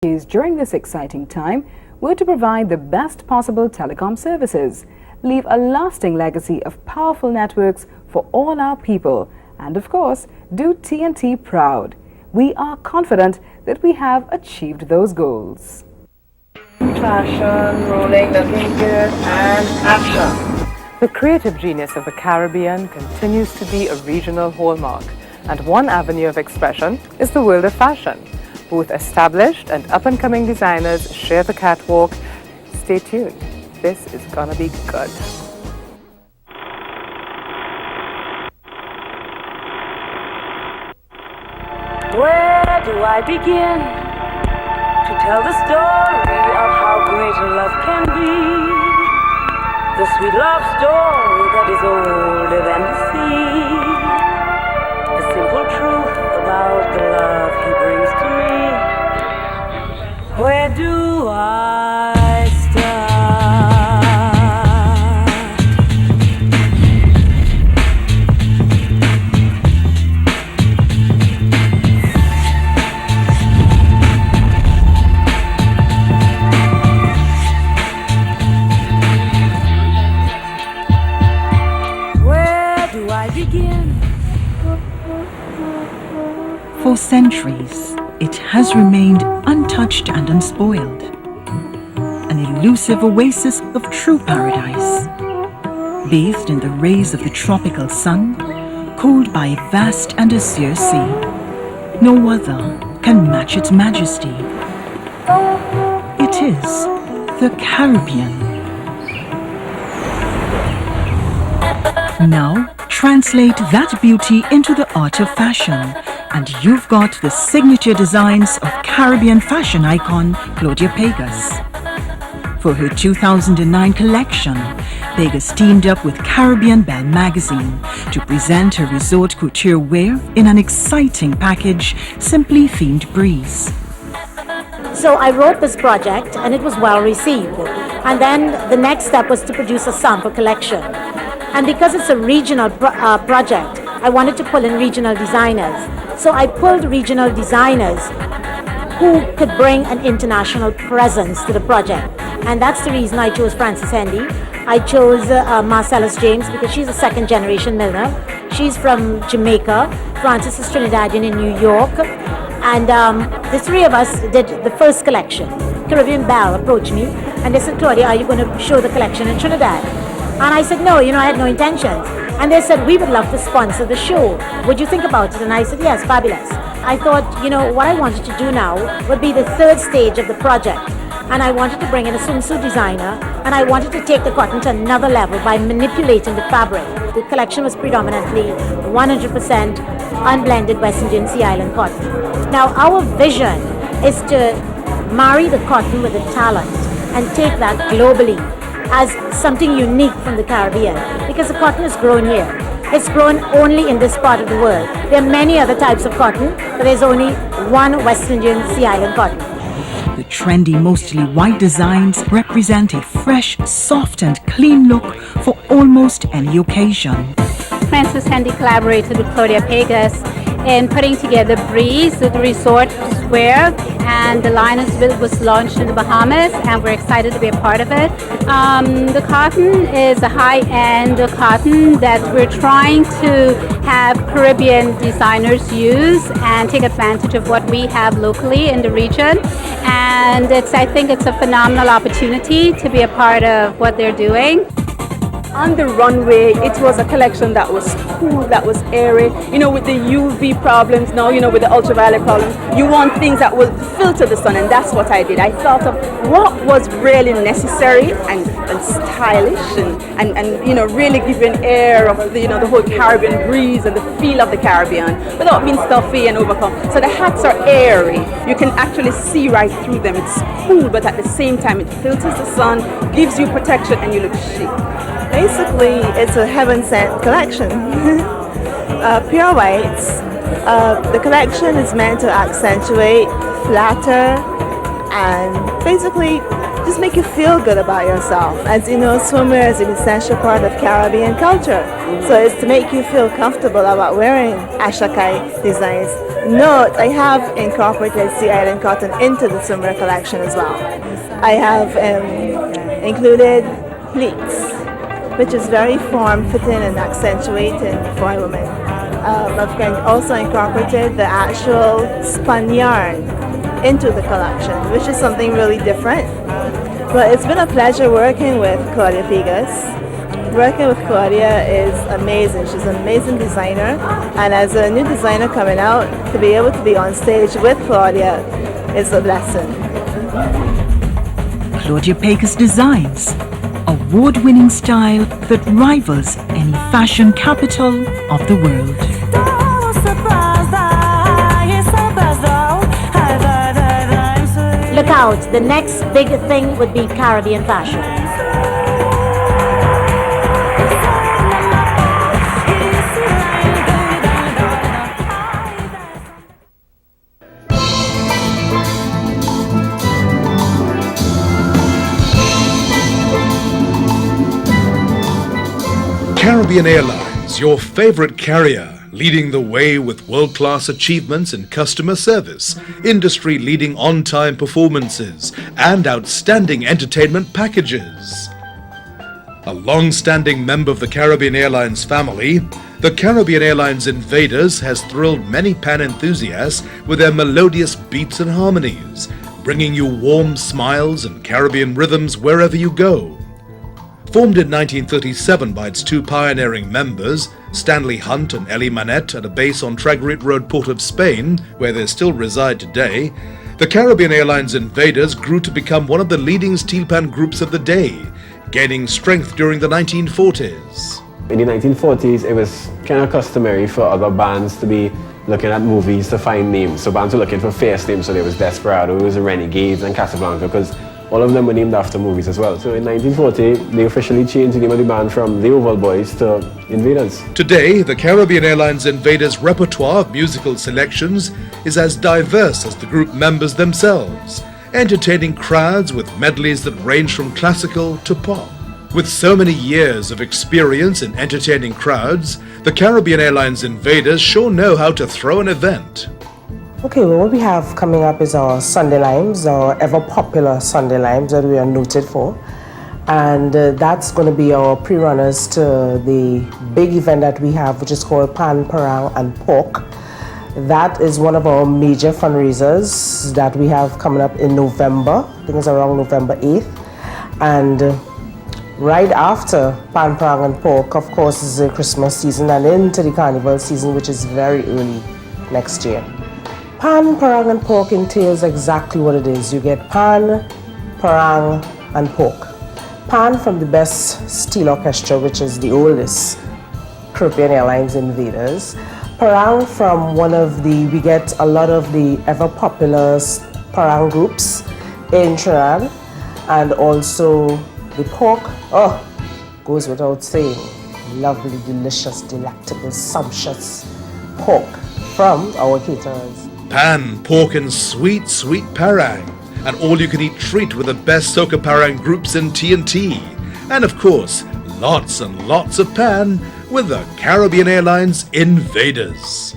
During this exciting time were to provide the best possible telecom services, leave a lasting legacy of powerful networks for all our people, and of course, do TNT proud. We are confident that we have achieved those goals. Fashion, rolling, looking good, and action. The creative genius of the Caribbean continues to be a regional hallmark, and one avenue of expression is the world of fashion. Both established and up-and-coming designers share the catwalk. Stay tuned. This is gonna be good. Where do I begin to tell the story of how great love can be? The sweet love story that is older than the sea. The simple truth about the love he brings to me. Where do I start? Where do I begin? For centuries, it has remained untouched and unspoiled, an elusive oasis of true paradise, bathed in the rays of the tropical sun, cooled by a vast and azure sea. No other can match its majesty. It is the Caribbean. Now, translate that beauty into the art of fashion, and you've got the signature designs of Caribbean fashion icon Claudia Pegas. For her 2009 collection, Pegas teamed up with Caribbean Belle magazine to present her resort couture wear in an exciting package, simply themed breeze. So I wrote this project and it was well received. And then the next step was to produce a sample collection. And because it's a regional project, I wanted to pull in regional designers. So I pulled regional designers who could bring an international presence to the project. And that's the reason I chose Frances Hendy. I chose Marcellus James because she's a second generation milliner. She's from Jamaica. Frances is Trinidadian in New York. And the three of us did the first collection. Caribbean Belle approached me and they said, Claudia, are you going to show the collection in Trinidad? And I said, no, I had no intentions. And they said, we would love to sponsor the show. Would you think about it? And I said, yes, fabulous. I thought, what I wanted to do now would be the third stage of the project. And I wanted to bring in a swimsuit designer, and I wanted to take the cotton to another level by manipulating the fabric. The collection was predominantly 100% unblended West Indian Sea Island cotton. Now, our vision is to marry the cotton with the talent and take that globally as something unique from the Caribbean, because the cotton is grown here. It's grown only in this part of the world. There are many other types of cotton, but there's only one West Indian Sea Island cotton. The trendy, mostly white designs represent a fresh, soft and clean look for almost any occasion. Frances Hendy collaborated with Claudia Pegas in putting together Breeze, the resort wear, and the line was launched in the Bahamas, and we're excited to be a part of it. The cotton is a high-end cotton that we're trying to have Caribbean designers use and take advantage of what we have locally in the region. And I think it's a phenomenal opportunity to be a part of what they're doing. On the runway, it was a collection that was cool, that was airy. With the UV problems now, with the ultraviolet problems, you want things that will filter the sun, and that's what I did. I thought of what was really necessary and stylish and really give you an air of the whole Caribbean breeze and the feel of the Caribbean without being stuffy and overcome. So the hats are airy. You can actually see right through them. It's cool, but at the same time, it filters the sun, gives you protection, and you look chic. Basically, it's a heaven-sent collection. Pure whites. The collection is meant to accentuate, flatter, and basically just make you feel good about yourself. As you know, swimwear is an essential part of Caribbean culture. So it's to make you feel comfortable about wearing Ashakai designs. Note, I have incorporated Sea Island cotton into the swimwear collection as well. I have included pleats, which is very form-fitting and accentuating for a woman. I've also incorporated the actual spun yarn into the collection, which is something really different. But it's been a pleasure working with Claudia Pegas. Working with Claudia is amazing. She's an amazing designer, and as a new designer coming out, to be able to be on stage with Claudia is a blessing. Claudia Pegas Designs, award-winning style that rivals any fashion capital of the world. Look out, the next big thing would be Caribbean fashion. Caribbean Airlines, your favorite carrier, leading the way with world-class achievements in customer service, industry-leading on-time performances, and outstanding entertainment packages. A long-standing member of the Caribbean Airlines family, the Caribbean Airlines Invaders has thrilled many Pan enthusiasts with their melodious beats and harmonies, bringing you warm smiles and Caribbean rhythms wherever you go. Formed in 1937 by its two pioneering members, Stanley Hunt and Ellie Manette, at a base on Tragarete Road, Port of Spain, where they still reside today, the Caribbean Airlines Invaders grew to become one of the leading steel pan groups of the day, gaining strength during the 1940s. In the 1940s, it was kind of customary for other bands to be looking at movies to find names. So bands were looking for face names, so there was Desperado, there was Renegades and Casablanca, because all of them were named after movies as well. So in 1940, they officially changed the name of the band from the Oval Boys to Invaders. Today, the Caribbean Airlines Invaders' repertoire of musical selections is as diverse as the group members themselves, entertaining crowds with medleys that range from classical to pop. With so many years of experience in entertaining crowds, the Caribbean Airlines Invaders sure know how to throw an event. Okay, well, what we have coming up is our Sunday Limes, our ever popular Sunday Limes that we are noted for. And that's going to be our pre-runners to the big event that we have, which is called Pan, Parang and Pork. That is one of our major fundraisers that we have coming up in November. I think it's around November 8th. And right after Pan, Parang and Pork, of course, is the Christmas season and into the Carnival season, which is very early next year. Pan, Parang and Pork entails exactly what it is. You get pan, parang and pork. Pan from the best steel orchestra, which is the oldest Caribbean Airlines Invaders. Parang from we get a lot of the ever popular parang groups in Trinidad, and also the pork, goes without saying. Lovely, delicious, delectable, sumptuous pork from our caterers. Pan, pork and sweet, sweet parang. An all-you-can-eat treat with the best soca parang groups in TNT. And of course, lots and lots of pan with the Caribbean Airlines Invaders.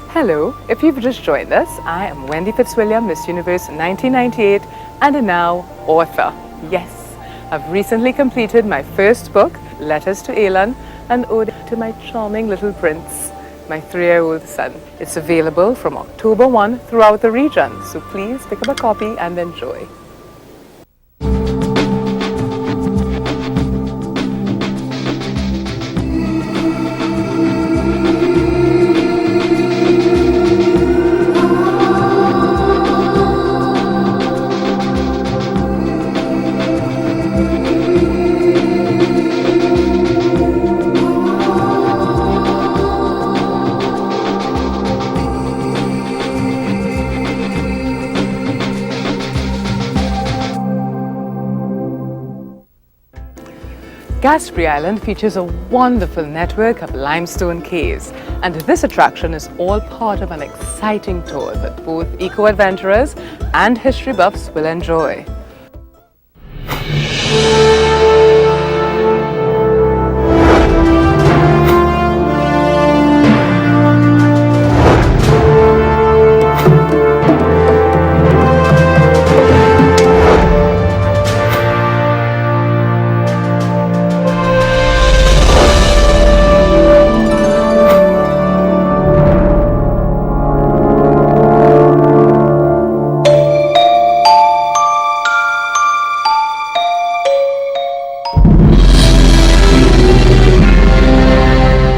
Hello, if you've just joined us, I am Wendy Fitzwilliam, Miss Universe 1998, and a now author. Yes, I've recently completed my first book, Letters to Elan, an ode to my charming little prince, my 3-year-old son. It's available from October 1 throughout the region, so please pick up a copy and enjoy. Gaspery Island features a wonderful network of limestone caves, and this attraction is all part of an exciting tour that both eco-adventurers and history buffs will enjoy.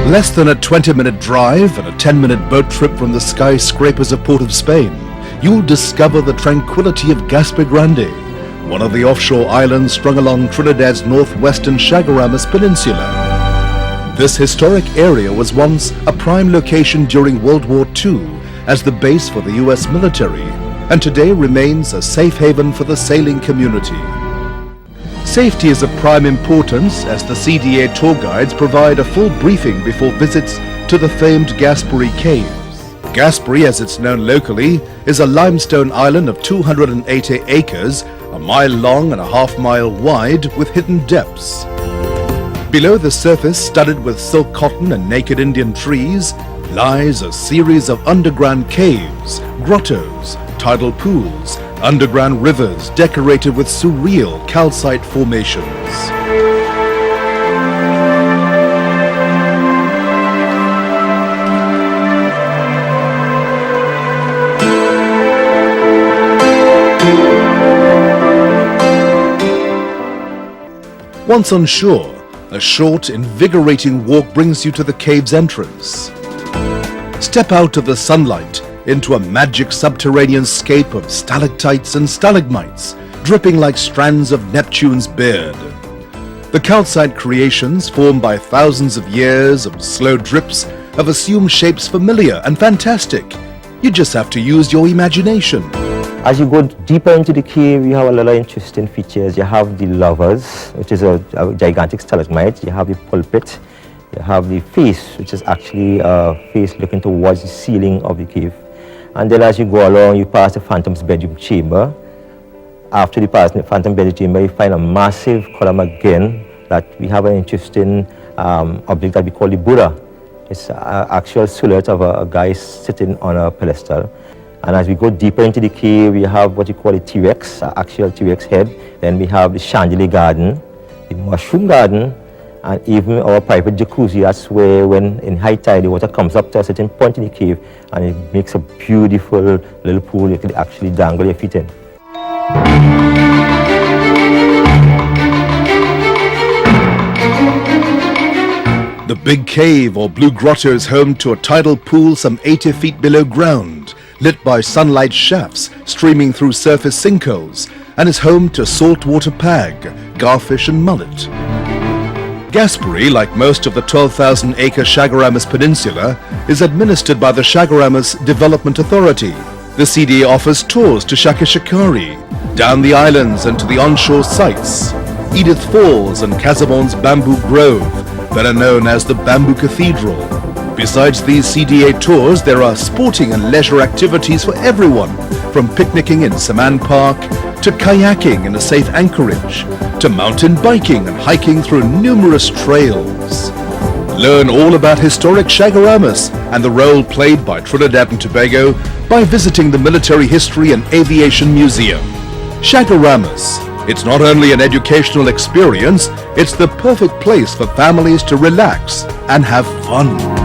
Less than a 20-minute drive and a 10-minute boat trip from the skyscrapers of Port of Spain, you'll discover the tranquility of Gaspe Grande, one of the offshore islands strung along Trinidad's northwestern Chaguaramas Peninsula. This historic area was once a prime location during World War II as the base for the US military, and today remains a safe haven for the sailing community. Safety is of prime importance as the CDA tour guides provide a full briefing before visits to the famed Gaspery Caves. Gaspery, as it's known locally, is a limestone island of 280 acres, a mile long and a half-mile wide with hidden depths. Below the surface, studded with silk cotton and naked Indian trees, lies a series of underground caves, grottos, tidal pools, underground rivers decorated with surreal calcite formations. Once on shore, a short, invigorating walk brings you to the cave's entrance. Step out of the sunlight into a magic subterranean scape of stalactites and stalagmites, dripping like strands of Neptune's beard. The calcite creations, formed by thousands of years of slow drips, have assumed shapes familiar and fantastic. You just have to use your imagination. As you go deeper into the cave, you have a lot of interesting features. You have the lovers, which is a gigantic stalagmite. You have the pulpit. You have the face, which is actually a face looking towards the ceiling of the cave. And then as you go along, you pass the Phantom's bedroom chamber. After you pass the Phantom bedroom chamber, you find a massive column again that we have an interesting object that we call the Buddha. It's an actual silhouette of a guy sitting on a pedestal. And as we go deeper into the cave, we have what you call a T-Rex, an actual T-Rex head. Then we have the chandelier garden, the mushroom garden, and even our private jacuzzi. That's where, when in high tide, the water comes up to a certain point in the cave, and it makes a beautiful little pool you can actually dangle your feet in. The Big Cave or Blue Grotto is home to a tidal pool some 80 feet below ground, lit by sunlight shafts streaming through surface sinkholes, and is home to saltwater pag, garfish and mullet. Gaspery, like most of the 12,000-acre Chaguaramas Peninsula, is administered by the Chaguaramas Development Authority. The CDA offers tours to Shakashakari, down the islands and to the onshore sites, Edith Falls and Casaubon's Bamboo Grove, better known as the Bamboo Cathedral. Besides these CDA tours, there are sporting and leisure activities for everyone, from picnicking in Saman Park, to kayaking in a safe anchorage, to mountain biking and hiking through numerous trails. Learn all about historic Chaguaramas and the role played by Trinidad and Tobago by visiting the Military History and Aviation Museum. Chaguaramas. It's not only an educational experience, it's the perfect place for families to relax and have fun.